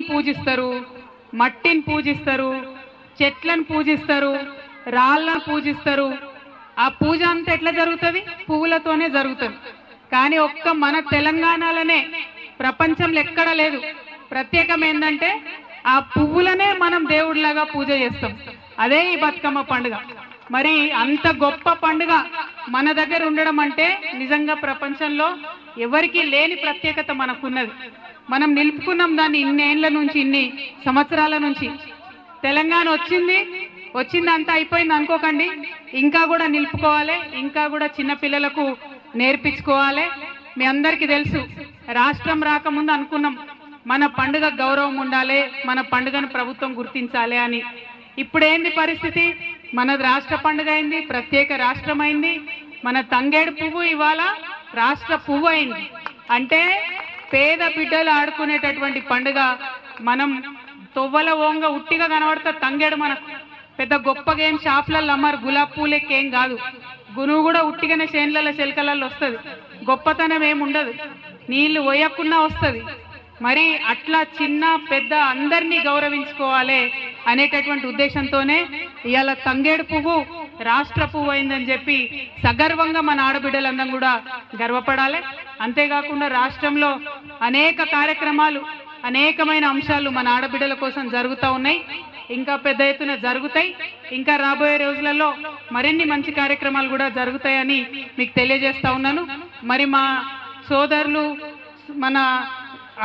పూజిస్తారు, మట్టిని పూజిస్తారు, చెట్లను పూజిస్తారు, రాళ్ళను పూజిస్తారు. ఆ పూజ అంతా ఎట్లా జరుగుతుంది? పువ్వులతోనే జరుగుతుంది. కానీ ఒక్క మన తెలంగాణలోనే ప్రపంచంలో ఎక్కడ లేదు. ప్రత్యేకం ఏంటంటే ఆ పువ్వులనే మనం దేవుడిలాగా పూజ చేస్తాం. అదే ఈ బతుకమ్మ పండుగ. మరి అంత గొప్ప పండుగ మన దగ్గర ఉండడం అంటే నిజంగా ప్రపంచంలో ఎవరికి లేని ప్రత్యేకత మనకున్నది. మనం నిలుపుకున్నాం దాన్ని ఇన్నేళ్ల నుంచి, ఇన్ని సంవత్సరాల నుంచి. తెలంగాణ వచ్చింది అంతా అయిపోయింది అనుకోకండి. ఇంకా కూడా నిలుపుకోవాలి, ఇంకా కూడా చిన్నపిల్లలకు నేర్పించుకోవాలి. మీ అందరికీ తెలుసు, రాష్ట్రం రాకముందు అనుకున్నాం మన పండుగ గౌరవం ఉండాలి, మన పండుగను ప్రభుత్వం గుర్తించాలి అని. ఇప్పుడేంది పరిస్థితి? మనది రాష్ట్ర పండుగ అయింది, ప్రత్యేక రాష్ట్రం అయింది. మన తంగేడు పువ్వు ఇవాళ రాష్ట్ర పువ్వు అయింది. అంటే పేద బిడ్డలు ఆడుకునేటటువంటి పండుగ. మనం తొవ్వల ఓంగ ఉట్టిగా కనబడతా తంగేడు. మనకు పెద్ద గొప్పగా ఏం షాపులలో అమ్మారు, గులాబీ పూలెక్కేం కాదు. గునువు కూడా ఉట్టిగానే చేన్లలో చిలకలలో వస్తుంది. గొప్పతనం ఏముండదు, నీళ్లు పోయకున్నా వస్తుంది. మరి అట్లా చిన్న పెద్ద అందరినీ గౌరవించుకోవాలి అనేటటువంటి ఉద్దేశంతోనే ఇవాళ తంగేడు పువ్వు రాష్ట్ర పువ్వు అయిందని చెప్పి సగర్వంగా మన ఆడబిడ్డలందరం కూడా గర్వపడాలి. అంతేకాకుండా రాష్ట్రంలో అనేక కార్యక్రమాలు, అనేకమైన అంశాలు మన ఆడబిడ్డల కోసం జరుగుతూ ఉన్నాయి, ఇంకా పెద్ద ఎత్తున జరుగుతాయి. ఇంకా రాబోయే రోజులలో మరిన్ని మంచి కార్యక్రమాలు కూడా జరుగుతాయని మీకు తెలియజేస్తా ఉన్నాను. మరి మా సోదరులు మన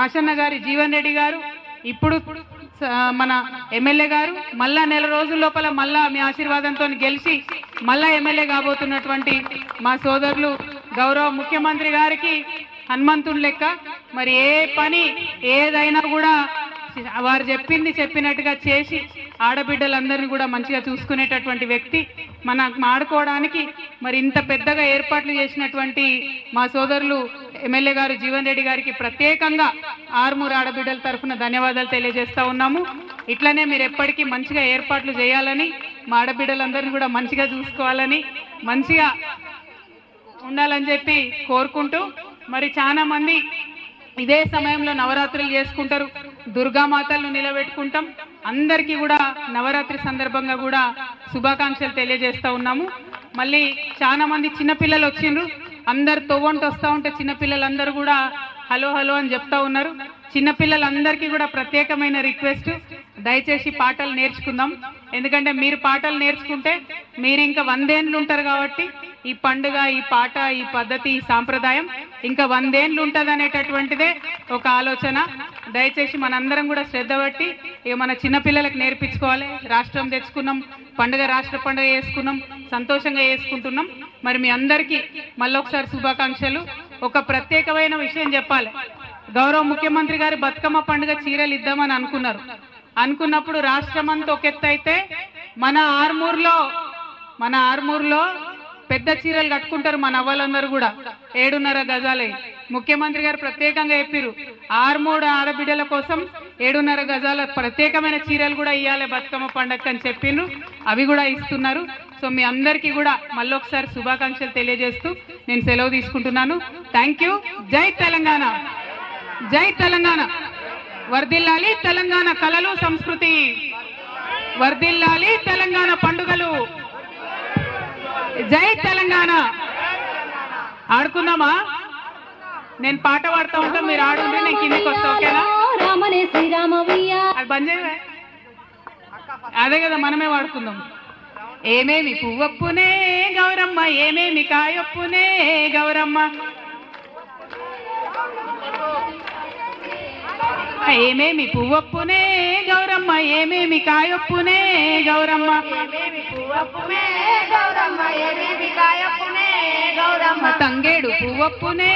ఆశన్న గారి జీవన్ రెడ్డి గారు, ఇప్పుడు మన ఎమ్మెల్యే గారు, మళ్ళా నెల రోజుల లోపల మళ్ళా మీ ఆశీర్వాదంతో గెలిచి మళ్ళా ఎమ్మెల్యే కాబోతున్నటువంటి మా సోదరులు గౌరవ ముఖ్యమంత్రి గారికి హనుమంతుని లెక్క మరి ఏ పని ఏదైనా కూడా వారు చెప్పినట్టుగా చేసి ఆడబిడ్డలందరినీ కూడా మంచిగా చూసుకునేటటువంటి వ్యక్తి. మనం ఆడుకోవడానికి మరి ఇంత పెద్దగా ఏర్పాట్లు చేసినటువంటి మా సోదరులు ఎమ్మెల్యే గారు జీవన్ రెడ్డి గారికి ప్రత్యేకంగా ఆర్మూర్ ఆడబిడ్డల తరఫున ధన్యవాదాలు తెలియజేస్తా ఉన్నాము. ఇట్లనే మీరు ఎప్పటికీ మంచిగా ఏర్పాట్లు చేయాలని, మా ఆడబిడ్డలందరినీ కూడా మంచిగా చూసుకోవాలని, మంచిగా ఉండాలని చెప్పి కోరుకుంటూ, మరి చాలా మంది ఇదే సమయంలో నవరాత్రులు చేసుకుంటారు, దుర్గామాతలను నిలబెట్టుకుంటాం. అందరికీ కూడా నవరాత్రి సందర్భంగా కూడా శుభాకాంక్షలు తెలియజేస్తా ఉన్నాము. మళ్ళీ చాలా మంది చిన్నపిల్లలు వచ్చిండ్రు, అందరు తొవ్వంటి వస్తూ ఉంటే చిన్నపిల్లలందరూ కూడా హలో హలో అని చెప్తా ఉన్నారు. చిన్నపిల్లలందరికీ కూడా ప్రత్యేకమైన రిక్వెస్ట్, దయచేసి పాటలు నేర్చుకుందాం. ఎందుకంటే మీరు పాటలు నేర్చుకుంటే మీరు ఇంకా 100 ఏళ్ళు ఉంటారు కాబట్టి ఈ పండుగ, ఈ పాట, ఈ పద్ధతి, ఈ సాంప్రదాయం ఇంకా 100 ఏళ్ళు ఉంటుంది అనేటటువంటిదే ఒక ఆలోచన. దయచేసి మనందరం కూడా శ్రద్ధ పెట్టి ఇక మన చిన్నపిల్లలకు నేర్పించుకోవాలి. రాష్ట్రం తెచ్చుకున్నాం, పండుగ రాష్ట్ర పండుగ చేసుకున్నాం, సంతోషంగా చేసుకుంటున్నాం. మరి మీ అందరికీ మళ్ళొకసారి శుభాకాంక్షలు. ఒక ప్రత్యేకమైన విషయం చెప్పాలి. గౌరవ ముఖ్యమంత్రి గారు బతుకమ్మ పండుగ చీరలు ఇద్దామని అనుకున్నప్పుడు రాష్ట్రం అంతా ఒక ఎత్తు అయితే మన ఆర్మూర్లో పెద్ద చీరలు కట్టుకుంటారు మన అవ్వలందరూ కూడా, 7.5 గజాలు. ముఖ్యమంత్రి గారు ప్రత్యేకంగా చెప్పారు, ఆర్మూర్ ఆడబిడ్డల కోసం 7.5 గజాల ప్రత్యేకమైన చీరలు కూడా ఇవ్వాలి బతుకమ్మ పండుగ అని చెప్పిండ్రు. అవి కూడా ఇస్తున్నారు. సో మీ అందరికీ కూడా మళ్ళొకసారి శుభాకాంక్షలు తెలియజేస్తూ నేను సెలవు తీసుకుంటున్నాను. Thank you. జై తెలంగాణ, జై తెలంగాణ. వర్ధిల్లాలి తెలంగాణ కళలు సంస్కృతి, వర్ధిల్లాలి తెలంగాణ పండుగలు. జై తెలంగాణ. ఆడుకుందామా? నేను పాట పాడుతూ ఉంటా, మీరు ఆడుంటే నేను కిందికి వస్తా. ఓకేనా? అది బంద్ చేయవే, అదే కదా మనమే వాడుకుందాం. ఏమేమి పువ్వొప్పునే గౌరమ్మ, ఏమేమి కాయొప్పునే గౌరమ్మ, ఏమేమి పువ్వొప్పునే గౌరమ్మ, ఏమేమి కాయొప్పునే గౌరమ్మ, తంగేడు పువ్వొప్పునే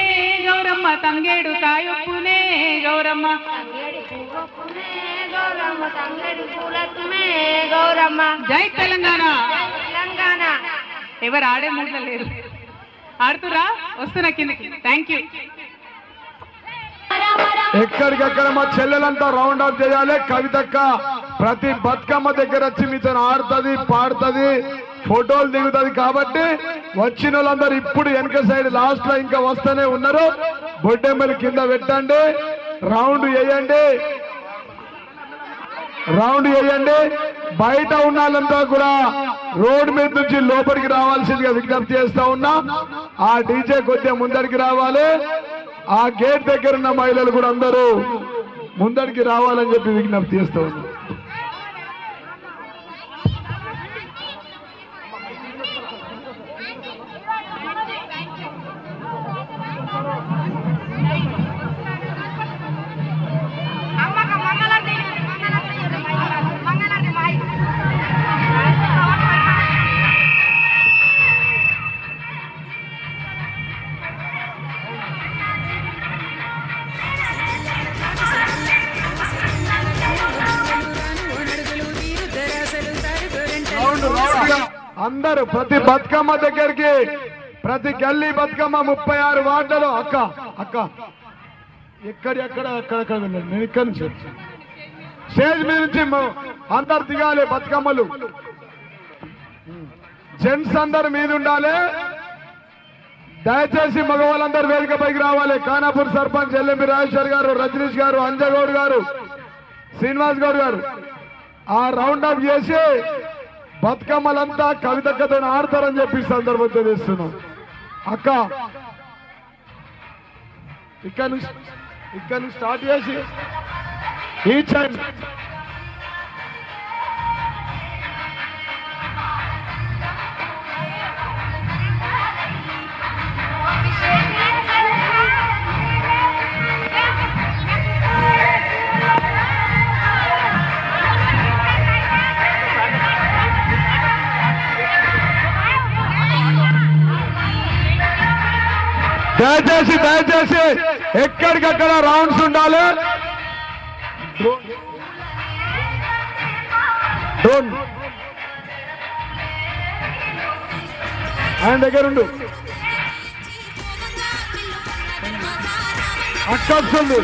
గౌరమ్మ, తంగేడు కాయొప్పునే గౌరమ్మ. జై తెలంగాణ. ఎవరు ఆడే మూడ్లో లేరు, ఆడుతురా? వస్తున్నా కిందకి. Thank you. ఎక్కడికక్కడ మా చెల్లెలంతా రౌండ్ అప్ చేయాలి. కవితక్క ప్రతి బతుకమ్మ దగ్గర వచ్చి మీతో ఆడుతుంది, పాడుతుంది, ఫోటోలు దిగుతుంది. కాబట్టి వచ్చిన వాళ్ళందరూ ఇప్పుడు వెనక సైడ్ లాస్ట్ లో ఇంకా వస్తూనే ఉన్నారు. బొడ్డెమ్మలు కింద పెట్టండి, రౌండ్ వేయండి. రౌండ్ వేయండి. బయట ఉన్న వాళ్ళంతా కూడా రోడ్డు మీద నుంచి లోపలికి రావాల్సిందిగా విజ్ఞప్తి చేస్తా ఉన్నా. ఆ డీజే కొద్దిగా ముందరికి రావాలి. ఆ గేట్ దగ్గర ఉన్న మహిళలు కూడా అందరూ ముందరికి రావాలని చెప్పి విజ్ఞప్తి చేస్తా ఉన్నా. అందరూ ప్రతి బతుకమ్మ దగ్గరికి, ప్రతి గల్లీ బతుకమ్మ 36 వార్డులు. అక్క అక్క ఎక్కడెక్కడ అక్కడక్కడ వెళ్ళండి. నేను ఇక్కడి నుంచి స్టేజ్ మీద నుంచి అందరు దిగాలి. బతుకమ్మలు జెంట్స్ అందరు మీద ఉండాలి. దయచేసి మగవాళ్ళందరూ వేదిక పైకి రావాలి. ఖానాపూర్ సర్పంచ్ ఎల్ఎంపి రాజేశ్వర్ గారు, రజనీష్ గారు, అంజగౌడ్ గారు, శ్రీనివాస్ గౌడ్ గారు ఆ రౌండ్ అప్ చేసి బతుకమ్మలంతా కవితక్కతో ఆడతారని చెప్పి సందర్భం తెలియజేస్తున్నాం. అక్క ఇక్కడ నుంచి స్టార్ట్ చేసి ఈ టైం దయచేసి ఎక్కడికక్కడ రౌండ్స్ ఉండాలి. డ్రోన్ ఆయన దగ్గర ఉండు. అక్క వస్తుంది.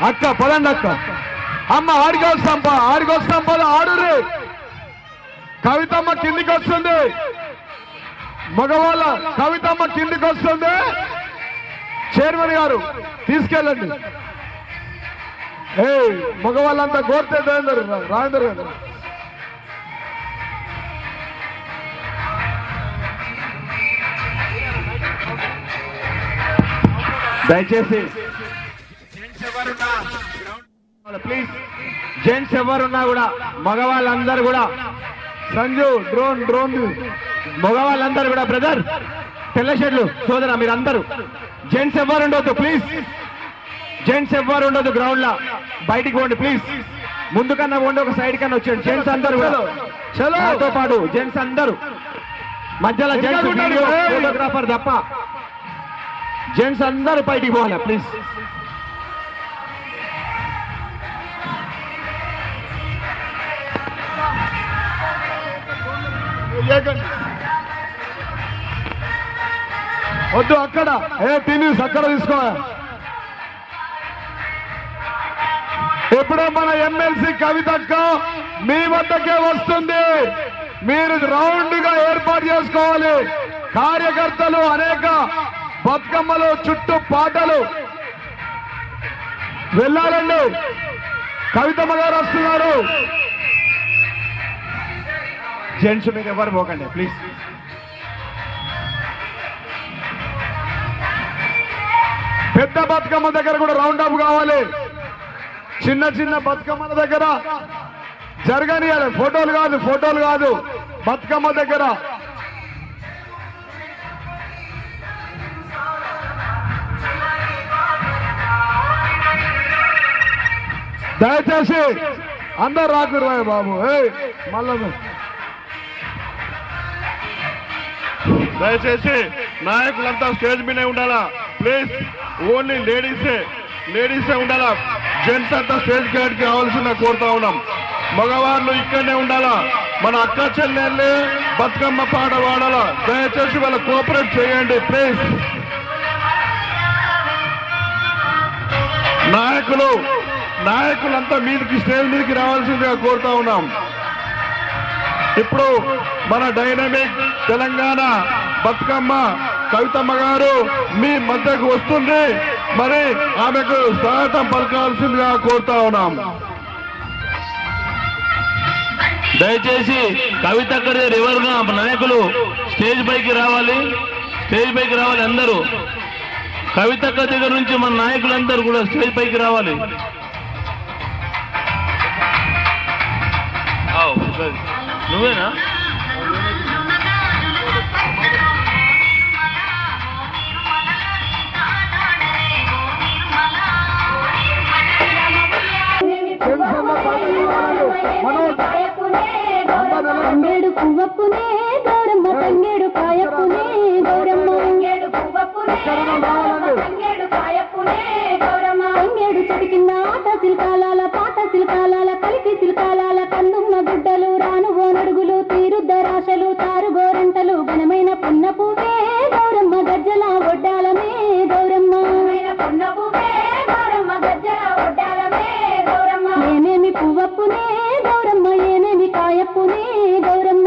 అక్క పదండి అక్క. అమ్మ ఆడికొస్తాం పద ఆడుర్రి. కవితమ్మ కిందికి వస్తుంది. మగవాళ్ళ కవితమ్మ కిందికి వస్తుంది. చైర్మన్ గారు తీసుకెళ్ళండి. మగవాళ్ళంతా కోరితే రాజేందర్ గారు దయచేసి ప్లీజ్ జెంట్స్ ఎవరున్నా కూడా మగవాళ్ళందరూ కూడా సంజు డ్రోన్ మగవాళ్ళందరూ కూడా బ్రదర్ తెల్ల షర్ట్లు సోదరా మీరందరూ జెంట్స్ ఎవరు ఉండొద్దు ప్లీజ్. జెంట్స్ ఎవరు ఉండొద్దు గ్రౌండ్ లా బయటికి పోండి ప్లీజ్. ముందు కన్నా పోండి, ఒక సైడ్ కన్నా వచ్చేయండి. జెంట్స్ అందరూ నాతో పాటు జెంట్స్ అందరూ మధ్యలో జెంట్స్ ఫోటోగ్రాఫర్ తప్ప జెంట్స్ అందరూ బయటికి పోవాలి ప్లీజ్. వద్దు అక్కడ టీవీస్ అక్కడ తీసుకోవాలి. ఎప్పుడో మన ఎమ్మెల్సీ కవితక్క మీ వద్దకే వస్తుంది. మీరు రౌండ్ గా ఏర్పాటు చేసుకోవాలి. కార్యకర్తలు అనేక బతుకమ్మలు చుట్టూ పాటలు వెళ్ళాలండి. కవితమ్మ గారు వస్తున్నారు. జెంట్స్ మీద ఎవరు పోకండి ప్లీజ్. పెద్ద బతుకమ్మ దగ్గర కూడా రౌండ్ అప్ కావాలి. చిన్న చిన్న బతుకమ్మల దగ్గర జరగనియాలి. ఫోటోలు కాదు బతుకమ్మ దగ్గర. దయచేసి అందరు రాకురు బాబు. మళ్ళా దయచేసి నాయకులంతా స్టేజ్ మీదే ఉండాలా ప్లీజ్. ఓన్లీ లేడీసే ఉండాలా. జెంట్స్ అంతా స్టేజ్ గైడ్కి కావాల్సిన కోరుతా ఉన్నాం. మగవాళ్ళు ఇక్కడనే ఉండాలా. మన అక్క చెల్లెళ్ళే బతుకమ్మ పాట పాడాలా. దయచేసి వాళ్ళ కోఆపరేట్ చేయండి ప్లీజ్. నాయకులంతా స్టేజ్ మీదకి రావాల్సిందిగా కోరుతా ఉన్నాం. ఇప్పుడు మన డైనమిక్ తెలంగాణ బతుకమ్మ కవితమ్మ గారు మీ మధ్యకు వస్తుంది. మరి ఆమెకు స్వాగతం పలకాల్సిందిగా కోరుతా ఉన్నాం. దయచేసి కవితక్క రివర్గా నాయకులు స్టేజ్ పైకి రావాలి, స్టేజ్ పైకి రావాలి అందరూ. కవితక్క దగ్గర నుంచి మన నాయకులందరూ కూడా స్టేజ్ పైకి రావాలి. నువ్వేనా? తంగేడు పువ్వప్పునే గౌరమ్మ, తంగేడు కాయప్పునే గౌరమ్మ, తంగేడు చెట్టు కింద ఆట శిల్కాలాల పాట శిల్కాలాల కలికి శిల్కాలాల కన్నుమ్మ గుడ్డలు రాను ఓనడుగులు తీరుద్దరాశలు తారు గోరంటలు ఘనమైన పున్న పువ్వే గౌరమ్మ గజ్జల ఒడ్డాలమే గౌరమ్మ, ఏమేమి పువ్వప్పునే గౌరమ్మ, ఏమేమి కాయప్పునే గౌరమ్మ,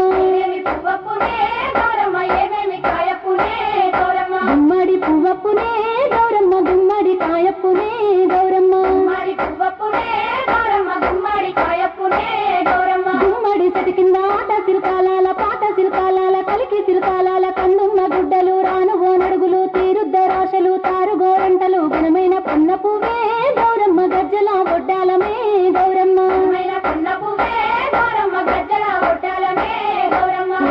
గుమ్మడి పువ్వప్పునే గౌరమ్మ, గుమ్మడి కాయప్పునే గౌరమ్మ, గుమ్మడి చెట్టు కింద ఆట శిల్కాలాల పాట శిల్కాలాల కలికి శిల్కాలాల కన్నున్న గుడ్డలు రాను ఓనడుగులు తీరుద్దరాశలు తారు గోరంటలు ఘనమైన పున్న పువ్వే గౌరమ్మ గజ్జల ఒడ్డాలమే గౌరమ్మ,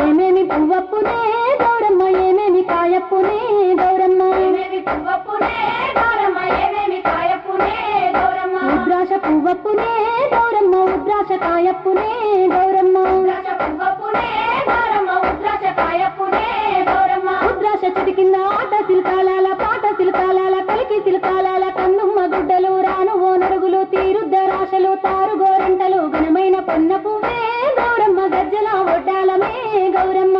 ఏమేమి పువ్వప్పునే గౌరమ్మ, ఏమేమి కాయప్పునే గౌరమ్మ, ఉద్రాశ పువ్వప్పునే గౌరమ్మ, ఉద్రాశ కాయప్పునే గౌరమ్మ, ఉద్రాశ చెట్టు కింద ఆట శిల్కాలాల పాట శిల్కాలాల కలికి శిల్కాలాల కన్నుమ్మ గుడ్డలు రాను ఓనరుగులు తీరుద్దరాశలు తారు గోరంటలు ఘనమైన పొన్న పువ్వే గౌరమ్మ గజ్జల ఒడ్డాలమే గౌరమ్మ.